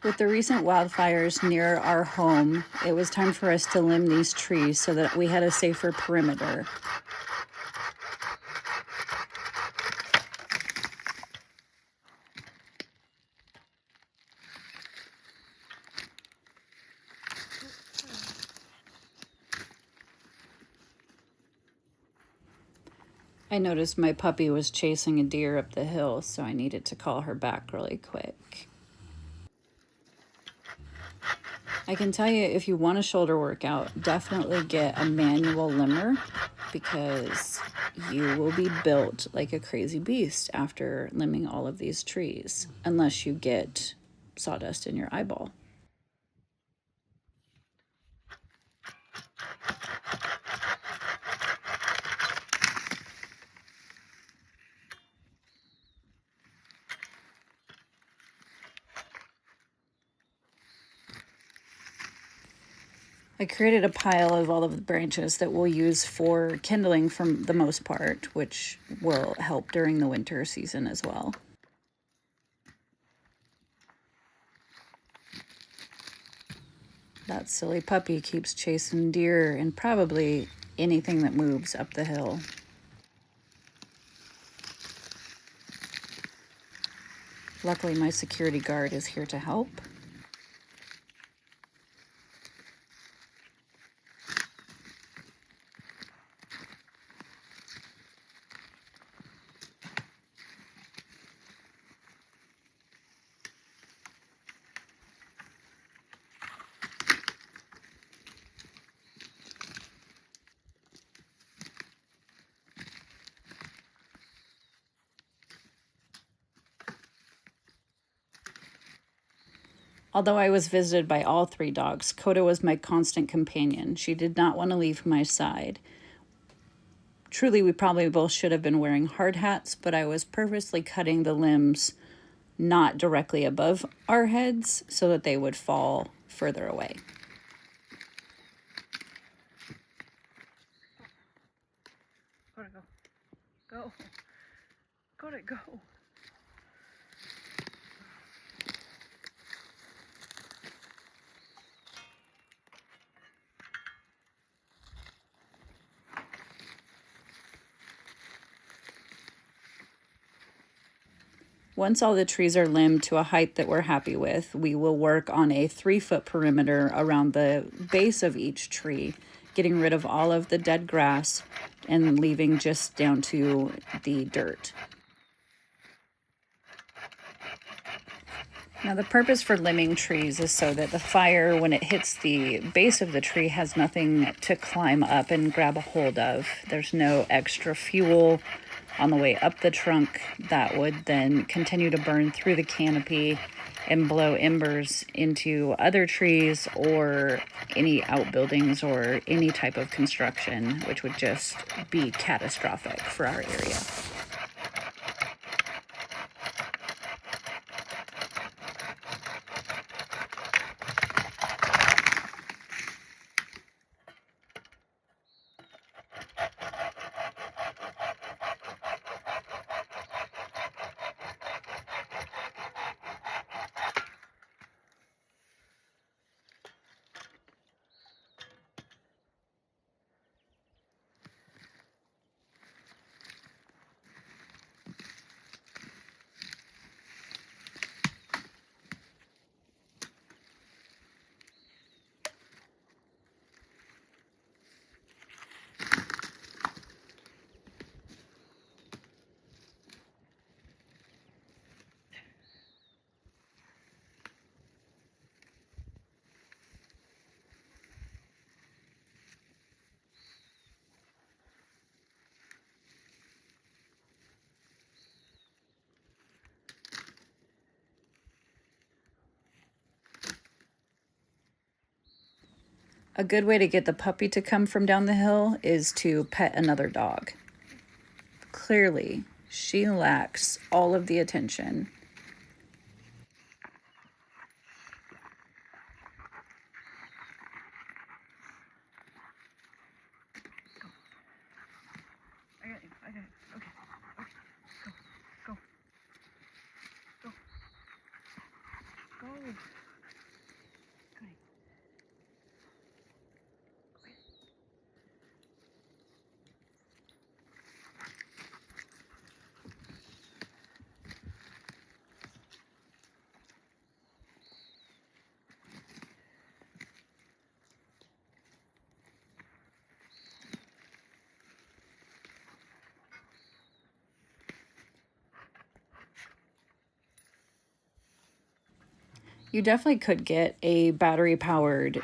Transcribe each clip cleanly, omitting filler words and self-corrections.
With the recent wildfires near our home, it was time for us to limb these trees so that we had a safer perimeter. I noticed my puppy was chasing a deer up the hill, so I needed to call her back really quick. I can tell you, if you want a shoulder workout, definitely get a manual limber because you will be built like a crazy beast after limbing all of these trees, unless you get sawdust in your eyeball. I created a pile of all of the branches that we'll use for kindling for the most part, which will help during the winter season as well. That silly puppy keeps chasing deer and probably anything that moves up the hill. Luckily, my security guard is here to help. Although I was visited by all 3 dogs, Coda was my constant companion. She did not want to leave my side. Truly, we probably both should have been wearing hard hats, but I was purposely cutting the limbs not directly above our heads so that they would fall further away. Coda, go. Go. Coda, go. Once all the trees are limbed to a height that we're happy with, we will work on a 3-foot perimeter around the base of each tree, getting rid of all of the dead grass and leaving just down to the dirt. Now, the purpose for limbing trees is so that the fire, when it hits the base of the tree, has nothing to climb up and grab a hold of. There's no extra fuel on the way up the trunk that would then continue to burn through the canopy and blow embers into other trees or any outbuildings or any type of construction, which would just be catastrophic for our area. A good way to get the puppy to come from down the hill is to pet another dog. Clearly, she lacks all of the attention. I got you. Okay. Okay. Go. Go. Go. Go. You definitely could get a battery powered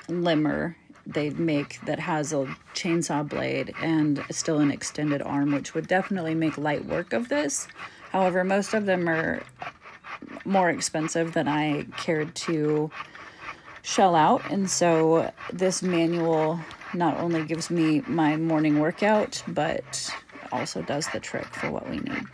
limmer they make that has a chainsaw blade and still an extended arm, which would definitely make light work of this. However, most of them are more expensive than I cared to shell out, and so this manual not only gives me my morning workout, but also does the trick for what we need.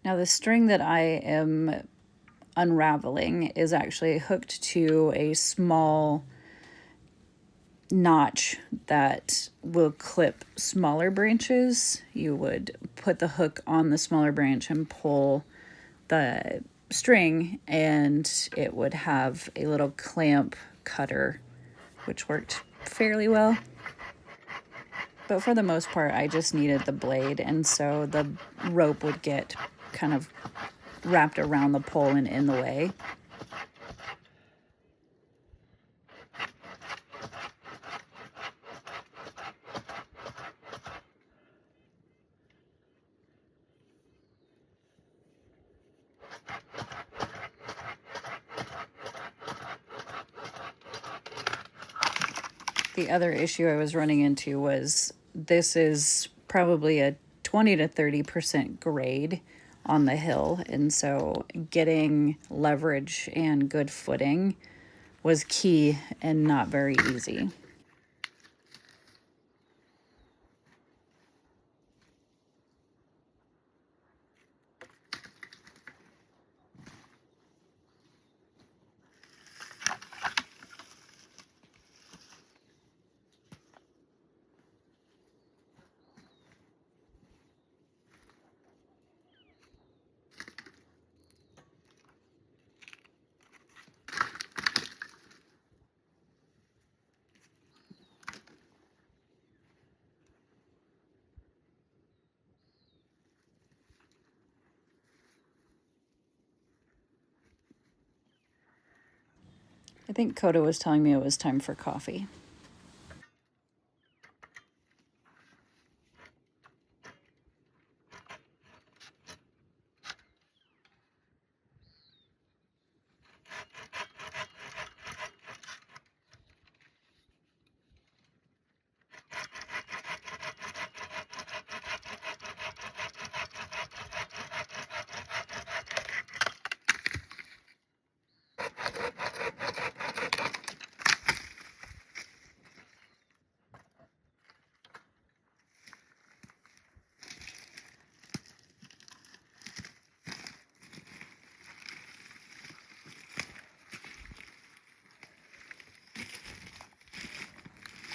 Now the string that I am unraveling is actually hooked to a small notch that will clip smaller branches. You would put the hook on the smaller branch and pull the string, and it would have a little clamp cutter, which worked fairly well. But for the most part, I just needed the blade, and so the rope would get kind of wrapped around the pole and in the way. The other issue I was running into was this is probably a 20 to 30% grade on the hill, and so getting leverage and good footing was key and not very easy. I think Coda was telling me it was time for coffee.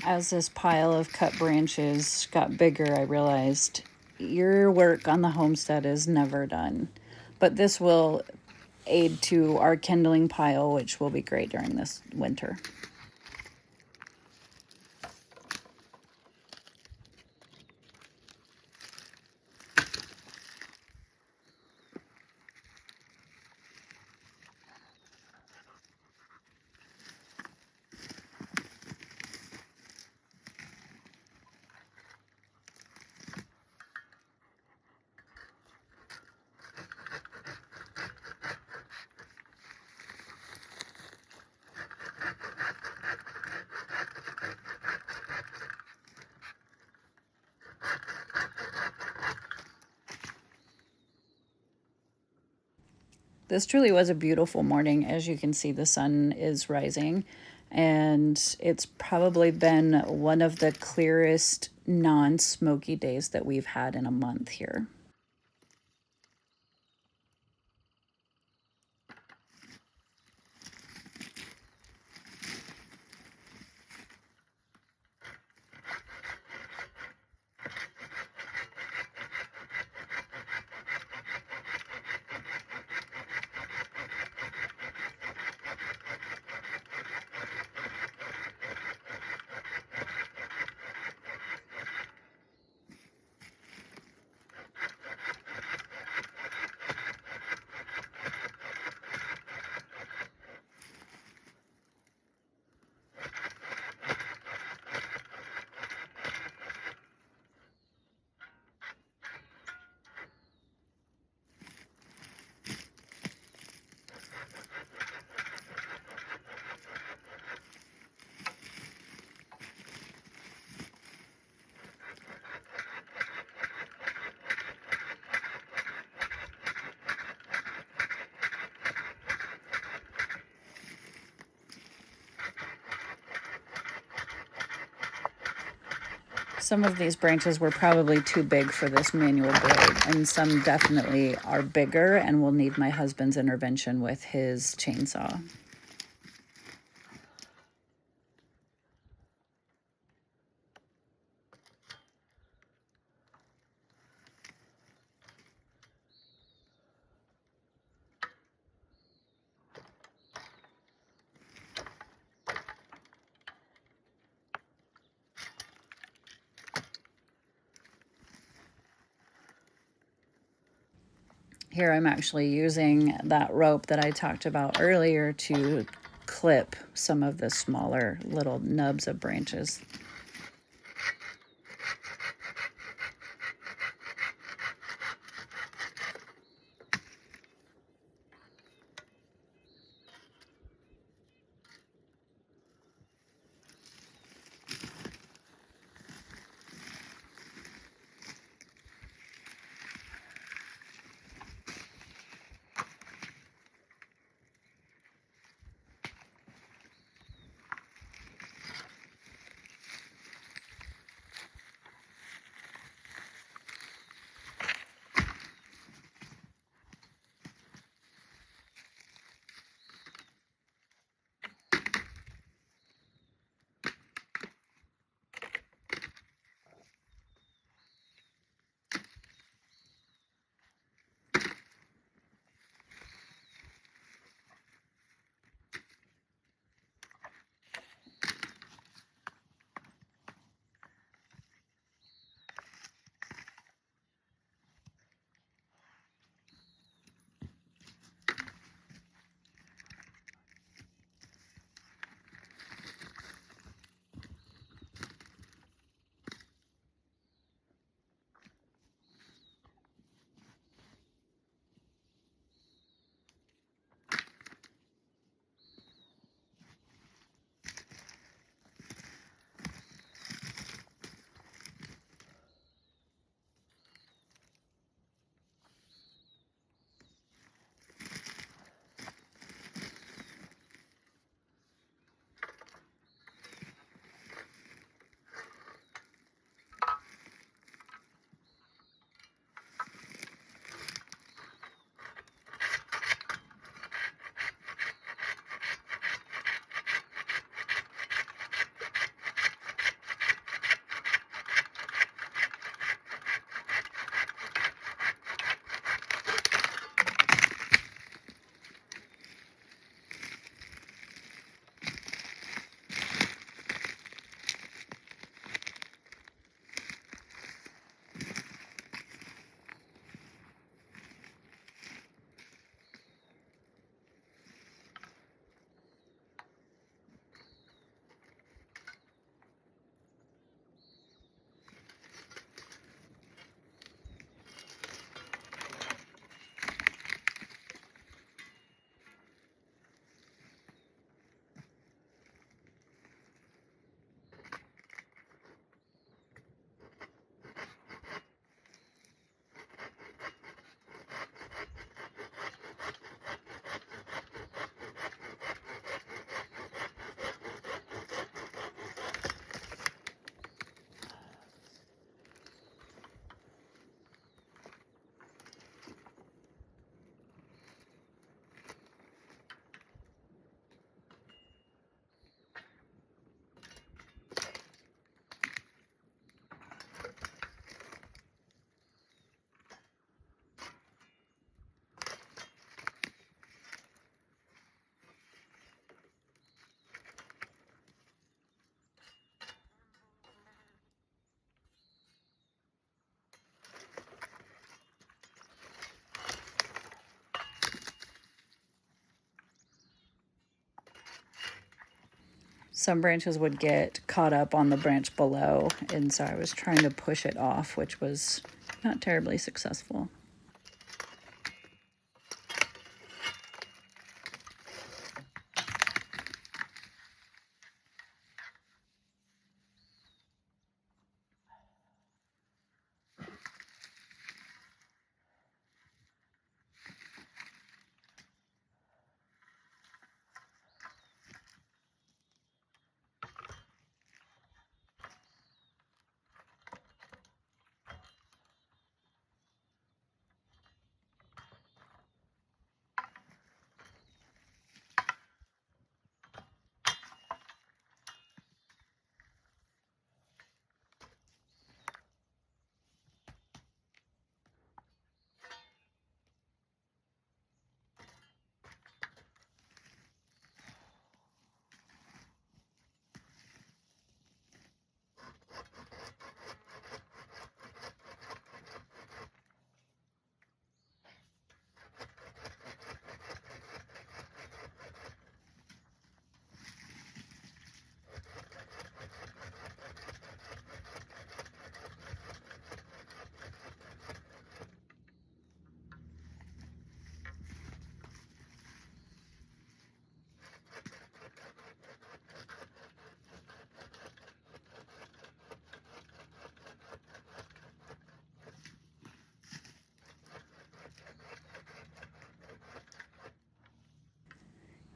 As this pile of cut branches got bigger, I realized your work on the homestead is never done. But this will aid to our kindling pile, which will be great during this winter. This truly was a beautiful morning. As you can see, the sun is rising, and it's probably been one of the clearest non-smoky days that we've had in a month here. Some of these branches were probably too big for this manual blade, and some definitely are bigger and will need my husband's intervention with his chainsaw. Here I'm actually using that rope that I talked about earlier to clip some of the smaller little nubs of branches. Some branches would get caught up on the branch below, and so I was trying to push it off, which was not terribly successful.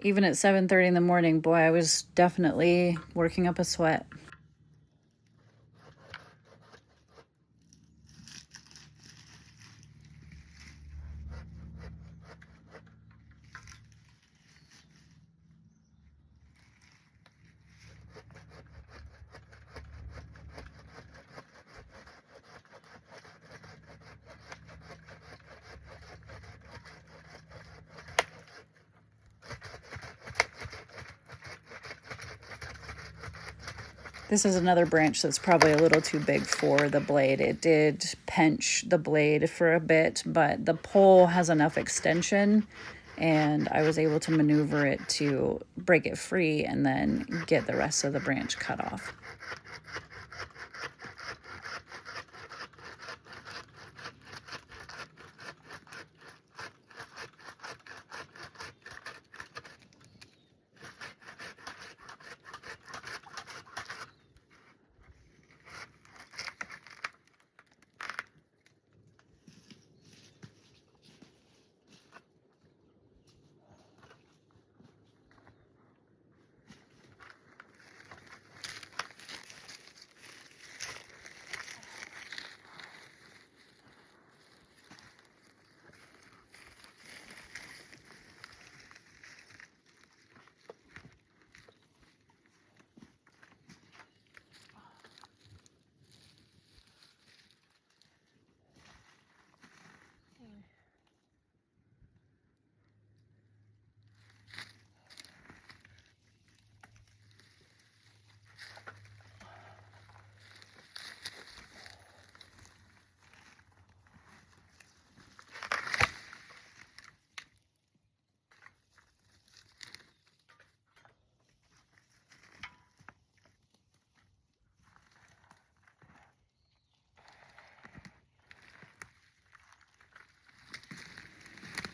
Even at 7:30 in the morning, boy, I was definitely working up a sweat. This is another branch that's probably a little too big for the blade. It did pinch the blade for a bit, but the pole has enough extension and I was able to maneuver it to break it free and then get the rest of the branch cut off.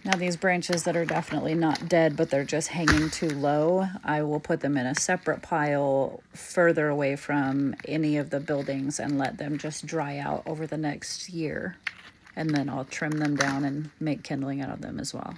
Now these branches that are definitely not dead, but they're just hanging too low, I will put them in a separate pile further away from any of the buildings and let them just dry out over the next year. And then I'll trim them down and make kindling out of them as well.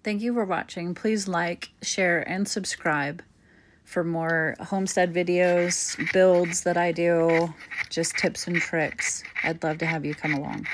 Thank you for watching. Please like, share, and subscribe for more homestead videos, builds that I do, just tips and tricks. I'd love to have you come along.